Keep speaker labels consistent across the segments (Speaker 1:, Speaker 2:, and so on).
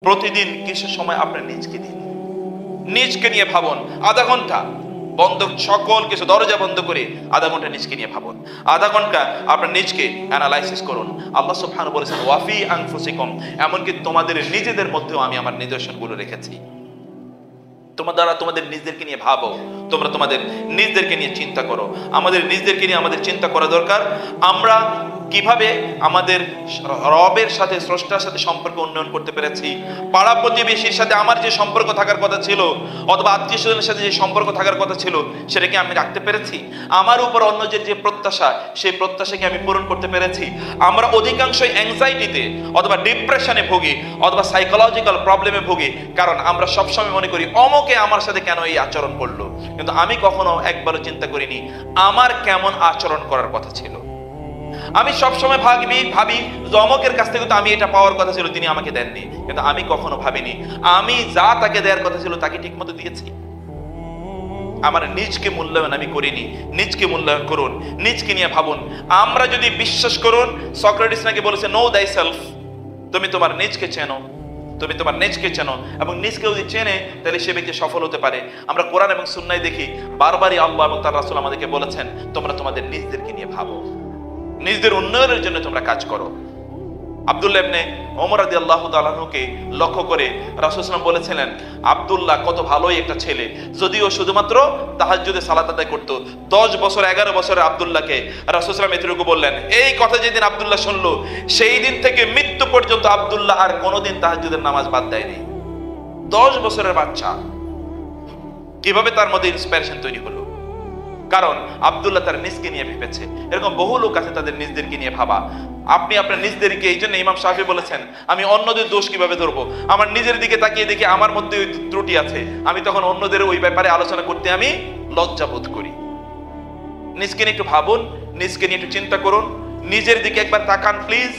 Speaker 1: প্রতিদিন কিছু সময় আপনার নিজকে দিন, নিজকে নিয়ে ভাবুন। আধা ঘন্টা বন্ধ, সকল কিছু দরজা বন্ধ করে আধা ঘন্টা নিজকে নিয়ে ভাবুন। আধা ঘন্টা আপনার নিজকে অ্যানালাইসিস করুন। আল্লাহ সুবহানাহু বলেছেন ওয়াফি আনফুসিকুম, এমনকি তোমাদের নিজেদের মধ্যেও আমি আমার নিদর্শনগুলো রেখেছি। তোমরা তোমাদের নিজেদেরকে নিয়ে ভাবো, তোমরা তোমাদের নিজেদেরকে নিয়ে চিন্তা করো। আমাদের নিজেদেরকে নিয়ে আমাদের চিন্তা করা দরকার। আমরা কিভাবে আমাদের রবের সাথে, স্রষ্টার সাথে সম্পর্ক উন্নয়ন করতে পেরেছি, পাড়া প্রতিবেশীর সাথে আমার যে সম্পর্ক থাকার কথা ছিল, অথবা আত্মীয় স্বজনের সাথে যে সম্পর্ক থাকার কথা ছিল, সেটাকে আমি রাখতে পেরেছি। আমার উপর অন্যদের যে প্রত্যাশা, সেই প্রত্যাশাকে আমি পূরণ করতে পেরেছি। আমরা অধিকাংশই অ্যাংজাইটিতে অথবা ডিপ্রেশনে ভুগি, অথবা সাইকোলজিক্যাল প্রবলেমে ভুগি, কারণ আমরা সবসময় মনে করি অমকে আমার সাথে কেন এই আচরণ করলো, কিন্তু আমি কখনো একবারও চিন্তা করিনি আমার কেমন আচরণ করার কথা ছিল। আমি সবসময় ভাবি অমকের কাছ থেকে তো আমি এটা পাওয়ার কথা ছিল, তিনি আমাকে দেননি, কিন্তু আমি কখনো ভাবিনি আমি যা তাকে দেওয়ার কথা ছিল তাকে ঠিক মতো দিয়েছি। আমার নিজকে মূল্যায়ন আমি করিনি। নিজকে মূল্যায়ন করুন, নিজকে নিয়ে ভাবুন। আমরা যদি বিশ্বাস করুন, সক্রেটিস নাকি বলেছে নো দাই সেলফ, তুমি তোমার নিজকে চেনো, তুমি তোমার নিজকে চেনো, এবং নিজকে যদি চেনে তাহলে সে ব্যক্তি সফল হতে পারে। আমরা কোরআন এবং সুন্নাহয় দেখি বারবারই আল্লাহ এবং তার রাসূল আমাদেরকে বলেছেন তোমরা তোমাদের নিজদেরকে নিয়ে ভাবো, নিজেদের উন্নয়নের জন্য তোমরা কাজ করো। আব্দুল্লাহ ইবনে ওমর রাদিয়াল্লাহু তাআলা আনহুকে লক্ষ্য করে রাসূল সাল্লাল্লাহু আলাইহি ওয়াসাল্লাম বলেছিলেন আব্দুল্লাহ কত ভালোই একটা ছেলে, যদিও শুধুমাত্র তাহাজ্জুদে সালাত আদায় করত। 10 বছর 11 বছরের আব্দুল্লাহকে রাসূল সাল্লাল্লাহু আলাইহি ওয়াসাল্লাম এতটুকু বললেন। এই কথা যেদিন আব্দুল্লাহ শুনলো, সেই দিন থেকে মৃত্যু পর্যন্ত আব্দুল্লাহ আর কোনোদিন তাহাজ্জুদের নামাজ বাদ দেয়নি। 10 বছরের বাচ্চা, কিভাবে তার মধ্যে ইন্সপিরেশন তৈরি হলো? কারণ আব্দুল্লাহ তার নিজকে নিয়ে ভেবেছে। এরকম বহু লোক আছে তাদের নিজদেরকে নিয়ে ভাবা। আপনি আপনার নিজদেরকে, এই জন্য ইমাম শাফি বলেছেন আমি অন্যদের দোষ কিভাবে ধরবো, আমার নিজের দিকে তাকিয়ে দেখি আমার মধ্যে ওই ত্রুটি আছে, আমি তখন অন্যদের ওই ব্যাপারে আলোচনা করতে আমি লজ্জা বোধ করি। নিজকে নিয়ে একটু ভাবুন, নিজকে নিয়ে একটু চিন্তা করুন, নিজের দিকে একবার তাকান প্লিজ।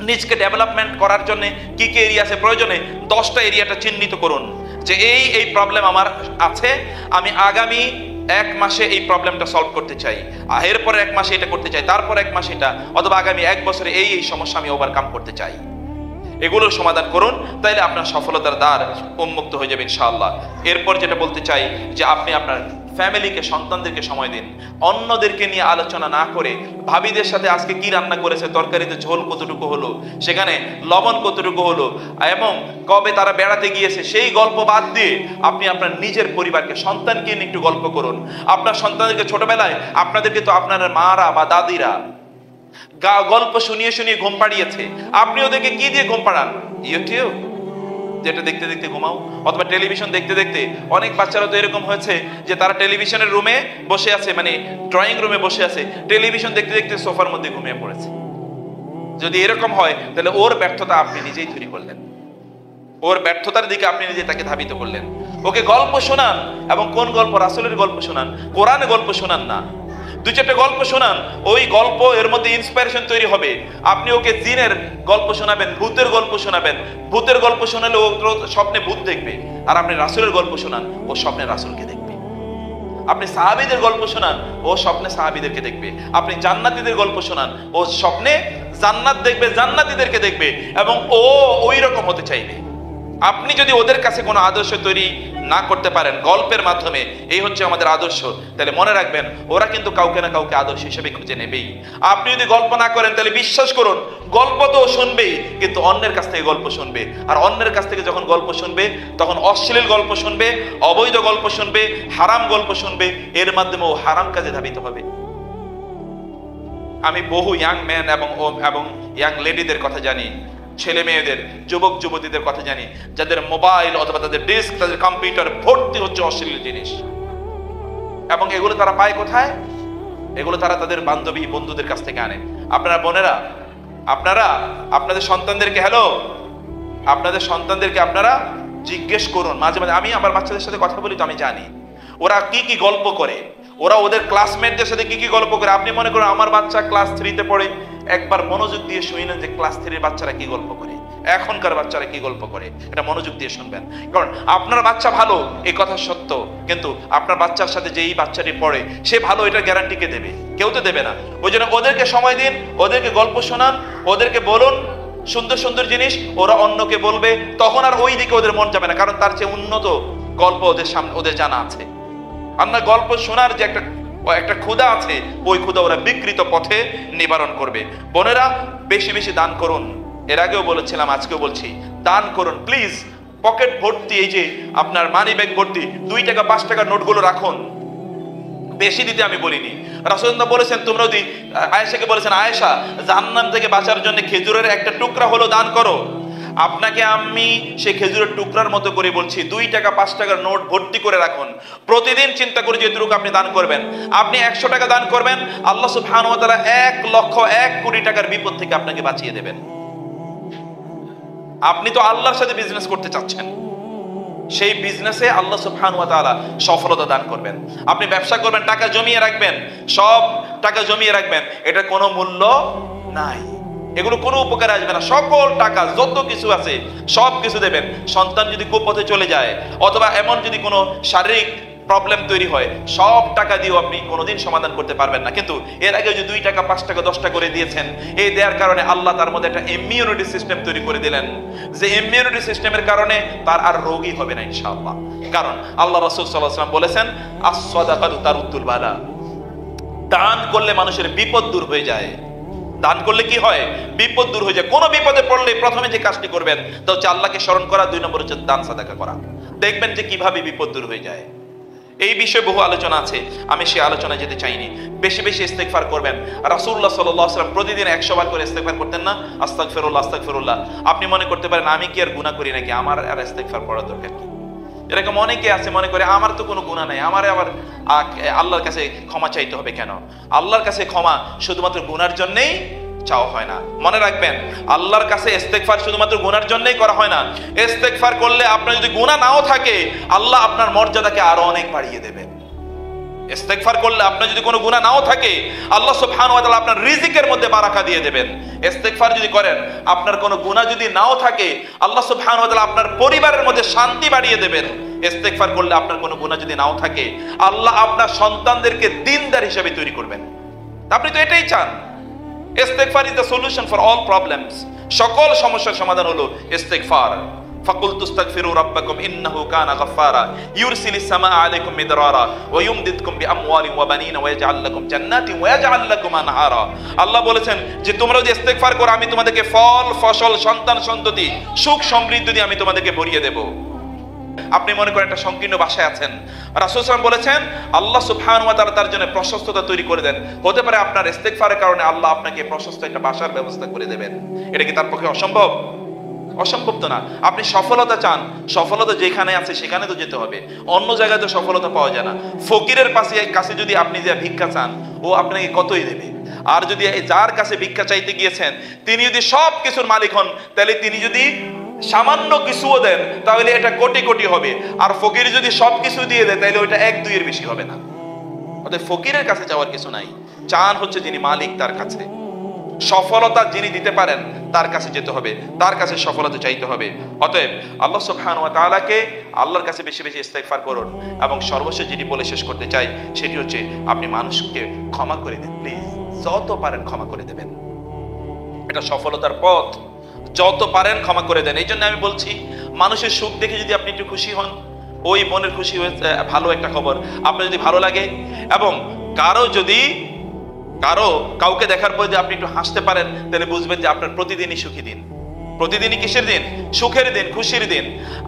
Speaker 1: নিজকে ডেভেলপমেন্ট করার জন্য কি কি এরিয়া আছে, প্রয়োজনে 10টা এরিয়াটা চিহ্নিত করুন যে এই প্রবলেম আমার আছে, আমি আগামী 1 মাসে এই প্রবলেমটা সলভ করতে চাই, এরপরে 1 মাসে এটা করতে চাই, তারপর 1 মাসে এটা, অথবা আগামী 1 বছরে এই সমস্যা আমি ওভারকাম করতে চাই। এগুলোর সমাধান করুন, তাইলে আপনার সফলতার দ্বার উন্মুক্ত হয়ে যাবে ইনশাআল্লাহ। এরপর যেটা বলতে চাই যে আপনি আপনার ফ্যামিলিকে, সন্তানদেরকে সময় দিন। অন্যদেরকে নিয়ে আলোচনা না করে ভাবিদের সাথে আজকে কি রান্না করেছে, তরকারিতে ঝোল কতটুকু হলো, সেখানে লবণ কতটুকু হলো, এবং কবে তারা বেড়াতে গিয়েছে, সেই গল্প বাদ দিয়ে আপনি আপনার নিজের পরিবারকে, সন্তানকে নিয়ে একটু গল্প করুন। আপনার সন্তানদেরকে ছোটবেলায় আপনাদেরকে তো আপনার মারা বা দাদিরা গল্প শুনিয়ে শুনিয়ে ঘুম পাড়িয়েছে, আপনি ওদেরকে কি দিয়ে ঘুম পাড়ান? ইউটিউব, যেটা দেখতে দেখতে ঘুমাও, অথবা টেলিভিশন দেখতে দেখতে। অনেক বাচ্চারা তো এরকম হয়েছে যে তারা টেলিভিশনের রুমে বসে আছে, মানে ড্রয়িং রুমে বসে আছে, টেলিভিশন দেখতে দেখতে সোফার মধ্যে ঘুমিয়ে পড়েছে। যদি এরকম হয় তাহলে ওর ব্যর্থতা আপনি নিজেই তৈরি করলেন, ওর ব্যর্থতার দিকে আপনি নিজে তাকে ধাবিত করলেন। ওকে গল্প শোনান, এবং কোন গল্প? রাসূলের গল্প শোনান, কোরআনের গল্প শোনান না। 2-4টা গল্প শোনান, ওই গল্প এর মধ্যে ইন্সপিরেশন তৈরি হবে। আপনি ওকে জিনের গল্প শোনাবেন, ভূতের গল্প শোনাবেন, ভূতের গল্প শোনালে ও স্বপ্নে ভূত দেখবে। আর আপনি রাসূলের গল্প শোনান, ও স্বপ্নে রাসূলকে দেখবে। আপনি সাহাবীদের গল্প শোনান, ও স্বপ্নে সাহাবীদেরকে দেখবে। আপনি জান্নাতীদের গল্প শোনান, ও স্বপ্নে জান্নাত দেখবে, জান্নাতীদেরকে দেখবে, এবং ও ওই রকম হতে চাইবে। আপনি যদি ওদের কাছে কোনো আদর্শ তৈরি না করতে পারেন গল্পের মাধ্যমে, এই হচ্ছে আমাদের আদর্শ, তাহলে মনে রাখবেন ওরা কিন্তু কাউকে না কাউকে আদর্শ হিসেবে খুঁজে নেবেই। আপনি যদি গল্প না করেন তাহলে বিশ্বাস করুন গল্প তো শুনবেই, কিন্তু অন্যের কাছ থেকে গল্প শুনবে। আর অন্যের কাছ থেকে যখন গল্প শুনবে, তখন অশ্লীল গল্প শুনবে, অবৈধ গল্প শুনবে, হারাম গল্প শুনবে, এর মাধ্যমে ও হারাম কাজে ধাবিত হবে। আমি বহু ইয়াং ম্যান এবং ইয়াং লেডিদের কথা জানি, ছেলে মেয়েদের, যুবক যুবতীদের কথা জানি, যাদের মোবাইল অথবা তাদের ডেস্ক, তাদের কম্পিউটার ভর্তি হচ্ছে অশ্লীল জিনিস। এবং এগুলো তারা পায় কোথায়? এগুলো তারা তাদের বান্ধবী বন্ধুদের কাছ থেকে আনে। আপনারা বোনেরা, আপনারা আপনাদের সন্তানদেরকে আপনাদের সন্তানদেরকে আপনারা জিজ্ঞেস করুন মাঝে মাঝে। আমি আমার বাচ্চাদের সাথে কথা বলি তো আমি জানি ওরা কি কি গল্প করে, ওরা ওদের ক্লাসমেটদের সাথে কি কি গল্প করে। আপনি মনে করেন আমার বাচ্চা ক্লাস 3-তে পড়ে, একবার মনোযোগ দিয়ে শুনেন যে ক্লাস 3-এর বাচ্চারা কি গল্প করে, এখনকার বাচ্চারা কি গল্প করে, এটা মনোযোগ দিয়ে শুনবেন। কারণ আপনার বাচ্চা ভালো এই কথা সত্য, কিন্তু আপনার বাচ্চার সাথে যেই বাচ্চাটি পড়ে সে ভালো, এটা গ্যারান্টি কে দেবে? কেউ তো দেবে না। ওই জন্য ওদেরকে সময় দিন, ওদেরকে গল্প শোনান, ওদেরকে বলুন সুন্দর সুন্দর জিনিস ওরা অন্যকে বলবে, তখন আর ওই দিকে ওদের মন যাবে না, কারণ তার চেয়ে উন্নত গল্প ওদের সামনে ওদের জানা আছে। আর না গল্প শোনার যে একটা ক্ষুধা আছে, ওই ক্ষুধা ওরা বিকৃত পথে নিবারণ করবে। বোনেরা, বেশি বেশি দান করুন। এর আগেও বলেছিলাম, আজকেও বলছি, দান করুন প্লিজ। পকেট ভর্তি, এই যে আপনার মানি ব্যাগ ভর্তি 2 টাকা 5 টাকার নোটগুলো রাখুন। বেশি দিতে আমি বলিনি। রাসূলুল্লাহ বলেছেন, তোমরা যদি আয়েশাকে বলেছেন, আয়েশা জাহান্নাম থেকে বাঁচার জন্য খেজুরের একটা টুকরা হলো দান করো। আপনাকে আমি সেই খেজুরের টুকরার মতো করে বলছি, 2 টাকা 5 টাকার নোট ভর্তি করে রাখুন। প্রতিদিন চিন্তা করে যেটুকু আপনি দান করবেন। আপনি 100 টাকা দান করবেন, আল্লাহ সুবহানাহু ওয়া তাআলা 1 কোটি টাকার বিপদ থেকে আপনাকে বাঁচিয়ে দেবেন। আপনি তো আল্লাহর সাথে বিজনেস করতে চাচ্ছেন, সেই বিজনেসে আল্লাহ সুবহানাহু ওয়া তাআলা সফলতা দান করবেন। আপনি ব্যবসা করবেন, টাকা জমিয়ে রাখবেন, সব টাকা জমিয়ে রাখবেন, এটা কোনো মূল্য নাই, এগুলো কোনো উপকারে আসবে না। সকল টাকা যত কিছু আছে সব কিছু দেবেন। সন্তান যদি কুপথে চলে যায়, অথবা এমন যদি কোনো শারীরিক প্রবলেম তৈরি হয়, সব টাকা দিয়েও আপনি কোনোদিন সমাধান করতে পারবেন না। কিন্তু এর আগে যে 2 টাকা 5 টাকা 10 টাকা করে দিয়েছেন, এই দেওয়ার কারণে আল্লাহ তার মধ্যে একটা ইমিউনিটি সিস্টেম তৈরি করে দিলেন, যে ইমিউনিটি সিস্টেমের কারণে তার আর রোগই হবে না ইনশাআল্লাহ। কারণ আল্লাহ রাসূল সাল্লাল্লাহু আলাইহি ওয়াসাল্লাম বলেছেন, আস-সাদাকাতু তারুদ্দুল বালা। দান করলে মানুষের বিপদ দূর হয়ে যায়। দান করলে কি হয়? বিপদ দূর হয়ে যায়। কোনো বিপদে পড়লে প্রথমে যে কাজটি করবেন তা হচ্ছে আল্লাহকে স্মরণ করা, 2 নম্বর হচ্ছে দান সাদাকা করা। দেখবেন যে কিভাবে বিপদ দূর হয়ে যায়। এই বিষয়ে বহু আলোচনা আছে, আমি সেই আলোচনায় যেতে চাইনি। বেশি বেশি ইস্তেগফার করবেন। রাসূলুল্লাহ সাল্লাল্লাহু আলাইহি ওয়াসাল্লাম প্রতিদিন 100 বার করে ইস্তেগফার করতেন না? আস্তাগফিরুল্লাহ আস্তাগফিরুল্লাহ। আপনি মনে করতে পারেন আমি কি আর গুনাহ করি নাকি, আমার আর ইস্তেগফার পড়ার দরকার কি? এরকম অনেকে আছে মনে করে আমার তো কোনো গুনাহ নাই, আমারে আবার আল্লাহর কাছে ক্ষমা চাইতে হবে কেন? আল্লাহর কাছে ক্ষমা শুধুমাত্র গুনার জন্যই চাওয়া হয় না। মনে রাখবেন, আল্লাহর কাছে ইস্তেগফার শুধুমাত্র গুনার জন্যই করা হয় না। ইস্তেগফার করলে আপনার যদি গুনাহ নাও থাকে, আল্লাহ আপনার মর্যাদাকে আরো অনেক বাড়িয়ে দেবেন। ইস্তেগফার করলে আপনার যদি কোনো গুনাহ নাও থাকে, আল্লাহ সুবহানাহু ওয়া তাআলা আপনার রিজিকের মধ্যে বারাকা দিয়ে দেবেন। ইস্তেগফার যদি করেন, আপনার কোনো গুনাহ যদি নাও থাকে, আল্লাহ সুবহানাহু ওয়া তাআলা আপনার পরিবারের মধ্যে শান্তি বাড়িয়ে দেবেন। ইস্তেগফার করলে আপনার কোনো গুনাহ যদি নাও থাকে, আল্লাহ আপনার সন্তানদেরকে দিনদার হিসেবে তৈরি করবেন। আপনি তো এটাই চান। ইস্তেগফার is the solution for all problems. সকল সমস্যার সমাধান হলো ইস্তেগফার। ফাকুলতু ইস্তাগফিরু রাব্বাকুম ইন্নাহু কানা গাফফারা ইউরসিলিস সামাআ আলাইকুম মিদরারা ওয়া ইউমদিদকুম বিআমওয়ালিন ওয়া বানিনা ওয়া ইয়াজআল লাকুম জান্নাতিন ওয়া ইয়াজআল লাকুম আনহারা। আল্লাহ বলেছেন যে তোমরা যদি ইস্তেগফার করো, আমি তোমাদেরকে ফল ফসল, সন্তান সন্ততি, সুখ সমৃদ্ধি দিয়ে আমি তোমাদেরকে ভরিয়ে দেব। আপনি মনে করেন একটা সংকীর্ণ বাসায় আছেন, রাসূল সাল্লাল্লাহু আলাইহি ওয়াসাল্লাম বলেছেন আল্লাহ সুবহানাহু ওয়া তাআলা তার জন্য প্রশস্ততা তৈরি করে দেন। হতে পারে আপনার ইস্তেগফারের কারণে আল্লাহ আপনাকে প্রশস্ত একটা বাসার ব্যবস্থা করে দেবেন। এটা কি তার পক্ষে অসম্ভব? অসম্ভব তো না। আপনি সফলতা চান, সফলতা যেখানে আছে সেখানে তো যেতে হবে, অন্য জায়গায় তো সফলতা পাওয়া যায় না। ফকিরের কাছে যদি আপনি যে ভিক্ষা চান, ও আপনাকে কতই দেবে। আর যদি যার কাছে ভিক্ষা চাইতে গিয়েছেন তিনি যদি সব কিছুর মালিক হন, তাহলে তিনি যদি সামান্য কিছুও দেন তাহলে এটা কোটি কোটি হবে। আর ফকির যদি সব কিছু দিয়ে দেয় তাহলে ওইটা 1-2 এর বেশি হবে না। অতএব ফকিরের কাছে যাওয়ার কিছু নাই, চান হচ্ছে যিনি মালিক তার কাছে। সফলতা যিনি দিতে পারেন তার কাছে যেতে হবে, তার কাছে সফলতা চাইতে হবে। অতএব আল্লাহ সুবহানাহু ওয়া তাআলাকে আল্লাহর কাছে বেশি বেশি ইস্তেগফার করুন। এবং সর্বশেষ যেটি বলে শেষ করতে চাই সেটি হচ্ছে আপনি মানুষকে ক্ষমা করে দিন। প্লিজ, যত পারেন ক্ষমা করে দেবেন। এটা সফলতার পথ। যত পারেন ক্ষমা করে দেন। এই জন্য আমি বলছি, মানুষের সুখ দেখে যদি আপনি একটু খুশি হন, ওই মনের খুশি হয়েছে ভালো একটা খবর। আপনার যদি ভালো লাগে এবং কাউকে দেখার পর যদি আপনি একটু হাসতে পারেন, তাহলে বুঝবেন যে আপনার প্রতিদিনই সুখী দিন। প্রতিদিনই কিসের দিন? সুখের দিন, খুশির দিন।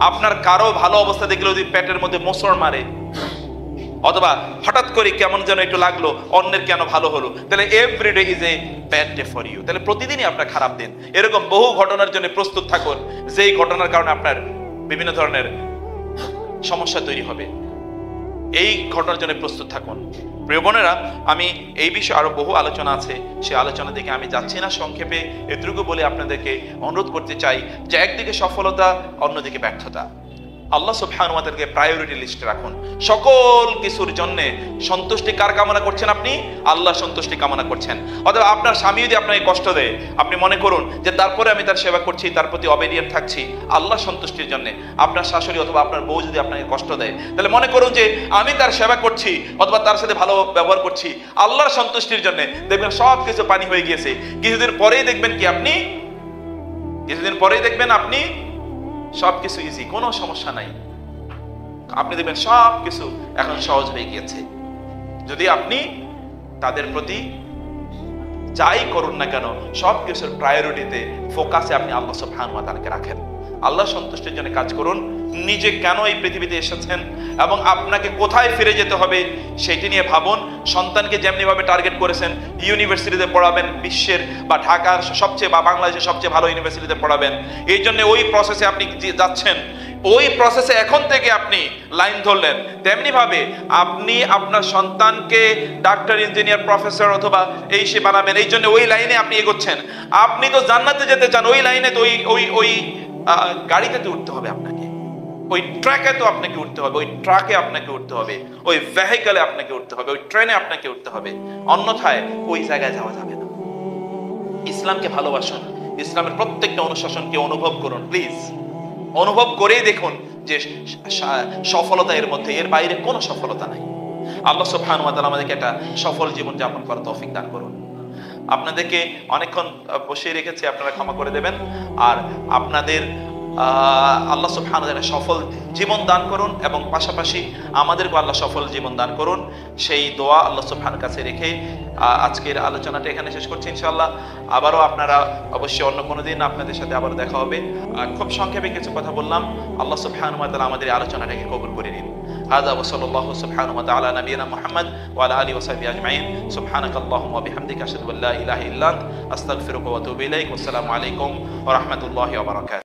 Speaker 1: আপনার কারো ভালো অবস্থা দেখলে যদি পেটের মধ্যে মোচড় মারে, অথবা হঠাৎ করে কেমন যেন একটু লাগলো, অন্যের কেন ভালো হলো, তাহলে everyday is a bad day for you. তাহলে প্রতিদিনই আপনার খারাপ দিন। এরকম বহু ঘটনার জন্য প্রস্তুত থাকুন, যেই ঘটনার কারণে আপনার বিভিন্ন ধরনের সমস্যা তৈরি হবে। এই ঘটনার জন্য প্রস্তুত থাকুন। প্রিয় বোনেরা, আমি এই বিষয়ে আরো বহু আলোচনা আছে, সেই আলোচনা থেকে আমি যাচ্ছি না। সংক্ষেপে এটুকু বলে আপনাদেরকে অনুরোধ করতে চাই যে একদিকে সফলতা, অন্যদিকে ব্যর্থতা। আল্লাহ সুবহানাহু ওয়া তাআলাকে প্রায়োরিটি লিস্টে রাখুন। সকল কিছুর জন্য সন্তুষ্টি কার কামনা করছেন? আপনি আল্লাহ সন্তুষ্টি কামনা করছেন। অথবা আপনার স্বামী যদি আপনাকে কষ্ট দেয়, আপনি মনে করুন যে তারপরে আমি তার সেবা করছি, তার প্রতি অবেডিয়েন্ট থাকছি আল্লাহ সন্তুষ্টির জন্য। আপনার শাশুড়ি অথবা আপনার বউ যদি আপনাকে কষ্ট দেয়, তাহলে মনে করুন যে আমি তার সেবা করছি অথবা তার সাথে ভালো ব্যবহার করছি আল্লাহর সন্তুষ্টির জন্য। দেখবেন সব কিছু পানি হয়ে গিয়েছে। কিছুদিন পরেই দেখবেন কি আপনি কিছুদিন পরেই দেখবেন আপনি সবকিছু ইজি, কোনো সমস্যা নাই। আপনি দেখবেন সবকিছু এখন সহজ হয়ে গিয়েছে, যদি আপনি তাদের প্রতি যাই করুন না কেন সবকিছুর প্রায়োরিটিতে, ফোকাসে আপনি আল্লাহ সুবহানাহু ওয়া তাআলাকে রাখেন। আল্লাহ সন্তুষ্টির জন্য কাজ করুন, নিজে কেন এই পৃথিবীতে এসেছেন এবং আপনাকে কোথায় ফিরে যেতে হবে সেটি নিয়ে ভাবুন। সন্তানকে যেমনি ভাবে টার্গেট করেছেন ইউনিভার্সিটিতে পড়াবেন, বিশ্বের বা ঢাকার সবচেয়ে বা বাংলাদেশের সবচেয়ে ভালো ইউনিভার্সিটিতে পড়াবেন, এই জন্য ওই প্রসেসে আপনি যাচ্ছেন, ওই প্রসেসে এখন থেকে আপনি লাইন ধরলেন। তেমনি ভাবে আপনি আপনার সন্তানকে ডাক্তার, ইঞ্জিনিয়ার, প্রফেসর অথবা এই সে বানাবেন, এই জন্য ওই লাইনে আপনি এগোচ্ছেন। আপনি তো জান্নাতে যেতে চান, ওই লাইনে তো ওই গাড়িতে তো উঠতে হবে আপনাকে, ওই ট্র্যাকে তো আপনাকে উঠতে হবে, ওই ট্রাকে আপনাকে উঠতে হবে, ওই ভেহিকলে আপনাকে উঠতে হবে, ওই ট্রেনে আপনাকে উঠতে হবে, অন্যথায় ওই জায়গায় যাওয়া যাবে না। ইসলামকে ভালোবাসুন, ইসলামের প্রত্যেকটা অনুশাসনকে অনুভব করুন, প্লিজ অনুভব করেই দেখুন যে সফলতা এর মধ্যে, এর বাইরে কোনো সফলতা নাই। আল্লাহ সুবহানাহু ওয়া তাআলা আমাদেরকে একটা সফল জীবন যাপন করার তৌফিক দান করুন। আপনাদেরকে অনেকক্ষণ বসিয়ে রেখেছি, আপনারা ক্ষমা করে দেবেন। আর আপনাদের আল্লাহ সুবহানাহু ওয়া তাআলা সফল জীবন দান করুন এবং পাশাপাশি আমাদেরকে আল্লাহ সফল জীবন দান করুন, সেই দোয়া আল্লাহ সুবহানাহু কাছে রেখে আজকের আলোচনাটা এখানে শেষ করছি ইনশাআল্লাহ। আবারও আপনারা অবশ্যই অন্য কোনো দিন আপনাদের সাথে আবার দেখা হবে। খুব সংক্ষেপে কিছু কথা বললাম। আল্লাহ সুবহানাহু ওয়া তাআলা আমাদের এই আলোচনাটাকে কবুল করে নিন। هذا وصلى الله سبحانه وتعالى على نبينا محمد وعلى آله وصحبه أجمعين. سبحانك اللهم وبحمدك أشهد أن لا إله إلا أنت أستغفرك وأتوب إليك. والسلام عليكم ورحمة الله وبركاته.